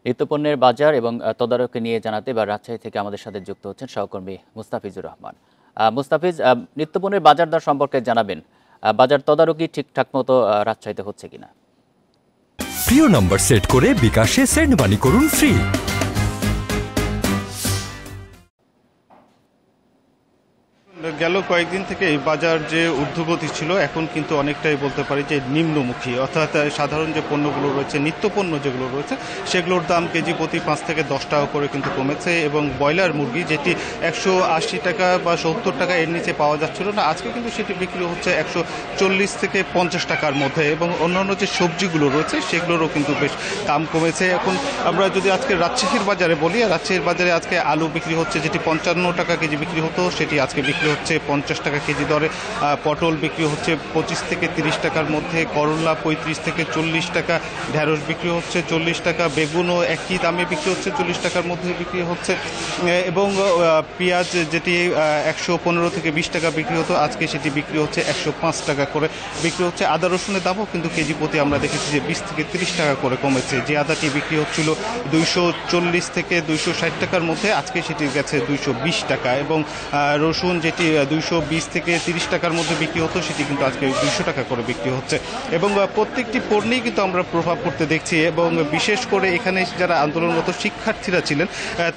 নিত্যপণ্যের বাজার এবং তদারকি নিয়ে জানাতে এবার রাজশাহী থেকে আমাদের সাথে যুক্ত হচ্ছেন সহকর্মী মুস্তাফিজুর রহমান। মুস্তাফিজ, নিত্যপণ্যের বাজার দর সম্পর্কে জানাবেন। বাজার তদারকি ঠিকঠাক মতো রাজশাহীতে হচ্ছে কিনা? প্রিয় নম্বর সেট করে বিকাশে সেন্ড মানি করুন ফ্রি। গেল কয়েকদিন থেকে এই বাজার যে ঊর্ধ্বগতি ছিল এখন কিন্তু অনেকটাই বলতে পারি যে নিম্নমুখী, অর্থাৎ সাধারণ যে পণ্যগুলো রয়েছে, নিত্যপণ্য যেগুলো রয়েছে সেগুলোর দাম কেজি প্রতি 5 থেকে 10 টাকা করে কিন্তু কমেছে। এবং ব্রয়লার মুরগি যেটি 180 টাকা বা 70 টাকা এর নিচে পাওয়া যাচ্ছিল না, আজকে কিন্তু সেটি বিক্রি হচ্ছে 140 থেকে 50 টাকার মধ্যে। এবং অন্যান্য যে সবজিগুলো রয়েছে সেগুলোরও কিন্তু বেশ দাম কমেছে। এখন আমরা যদি আজকে রাজশাহীর বাজারে বলি, রাজশাহীর বাজারে আজকে আলু বিক্রি হচ্ছে যেটি 55 টাকা কেজি বিক্রি হতো, সেটি আজকে বিক্রি হচ্ছে 50 টাকা কেজি দরে। পটল বিক্রি হচ্ছে 25 থেকে 30 টাকার মধ্যে, করলা 35 থেকে 40 টাকা, ঢেঁড়স বিক্রি হচ্ছে 40 টাকা, বেগুনও একই দামে বিক্রি হচ্ছে 40 টাকার মধ্যে বিক্রি হচ্ছে। এবং পেঁয়াজ যেটি 115 থেকে 20 টাকা বিক্রি হতো, আজকে সেটি বিক্রি হচ্ছে 105 টাকা করে বিক্রি হচ্ছে। আদা রসুনের দামও কিন্তু কেজি প্রতি আমরা দেখেছি যে 20 থেকে 30 টাকা করে কমেছে। যে আদাটি বিক্রি হচ্ছিল 240 থেকে 260 টাকার মধ্যে, আজকে সেটি গেছে 220 টাকা। এবং রসুন যেটি 220 থেকে 30 টাকার মধ্যে বিক্রি হতো, সেটি কিন্তু আজকে 200 টাকা করে বিক্রি হচ্ছে। এবং প্রত্যেকটি পণ্যেই কিন্তু আমরা প্রভাব পড়তে দেখছি। এবং বিশেষ করে এখানে যারা আন্দোলনরত শিক্ষার্থীরা ছিলেন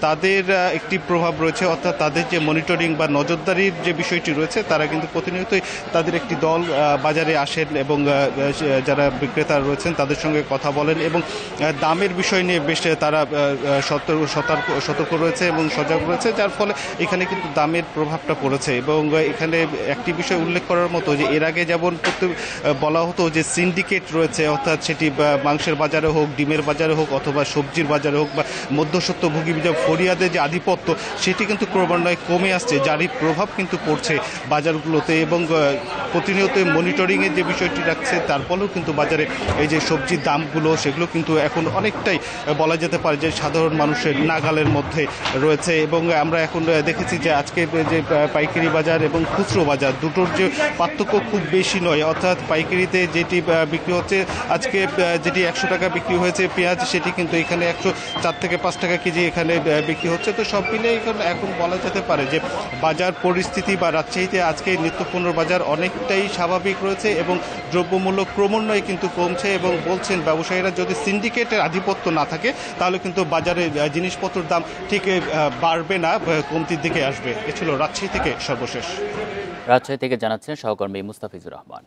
তাদের একটি প্রভাব রয়েছে, অর্থাৎ তাদের যে মনিটরিং বা নজরদারির যে বিষয়টি রয়েছে, তারা কিন্তু প্রতিনিয়তই তাদের একটি দল বাজারে আসেন এবং যারা বিক্রেতা রয়েছেন তাদের সঙ্গে কথা বলেন এবং দামের বিষয় নিয়ে বেশ তারা সতর্ক রয়েছে এবং সজাগ রয়েছে, যার ফলে এখানে কিন্তু দামের প্রভাবটা পড়েছে। এবং এখানে একটি বিষয় উল্লেখ করার মতো যে এর আগে যেমন বলা হতো যে সিন্ডিকেট রয়েছে, অর্থাৎ সেটি মাংসের বাজারে হোক, ডিমের বাজারে হোক, অথবা সবজির বাজারে হোক, বা মধ্যস্বত্বভোগী যে ফরিয়াদের যে আধিপত্য, সেটি কিন্তু ক্রমান্বয়ে কমে আসছে, যারই প্রভাব কিন্তু পড়ছে বাজারগুলোতে। এবং প্রতিনিয়ত মনিটরিংয়ের যে বিষয়টি রাখছে, তার ফলেও কিন্তু বাজারে এই যে সবজির দামগুলো সেগুলো কিন্তু এখন অনেকটাই বলা যেতে পারে যে সাধারণ মানুষের নাগালের মধ্যে রয়েছে। এবং আমরা এখন দেখেছি যে আজকে যে পাইকারি বাজার এবং খুচরো বাজার দুটোর যে পার্থক্য খুব বেশি নয়, অর্থাৎ পাইকারিতে যেটি বিক্রি হচ্ছে আজকে, যেটি 100 টাকা বিক্রি হয়েছে পেঁয়াজ, সেটি কিন্তু এখানে 104 থেকে 5 টাকা কেজি এখানে বিক্রি হচ্ছে। তো সব মিলে এখন বলা যেতে পারে যে বাজার পরিস্থিতি বা রাজশাহীতে আজকে নিত্যপণ্য বাজার অনেকটাই স্বাভাবিক রয়েছে এবং দ্রব্যমূল্য ক্রমান্বয়ে কিন্তু কমছে। এবং বলছেন ব্যবসায়ীরা যদি সিন্ডিকেটের আধিপত্য না থাকে তাহলে কিন্তু বাজারে জিনিসপত্রের দাম ঠিক বাড়বে না, কমতির দিকে আসবে। এ ছিল রাজশাহী থেকে সর্বশেষ। রাজশাহী থেকে জানাচ্ছেন সহকর্মী মুস্তাফিজুর রহমান।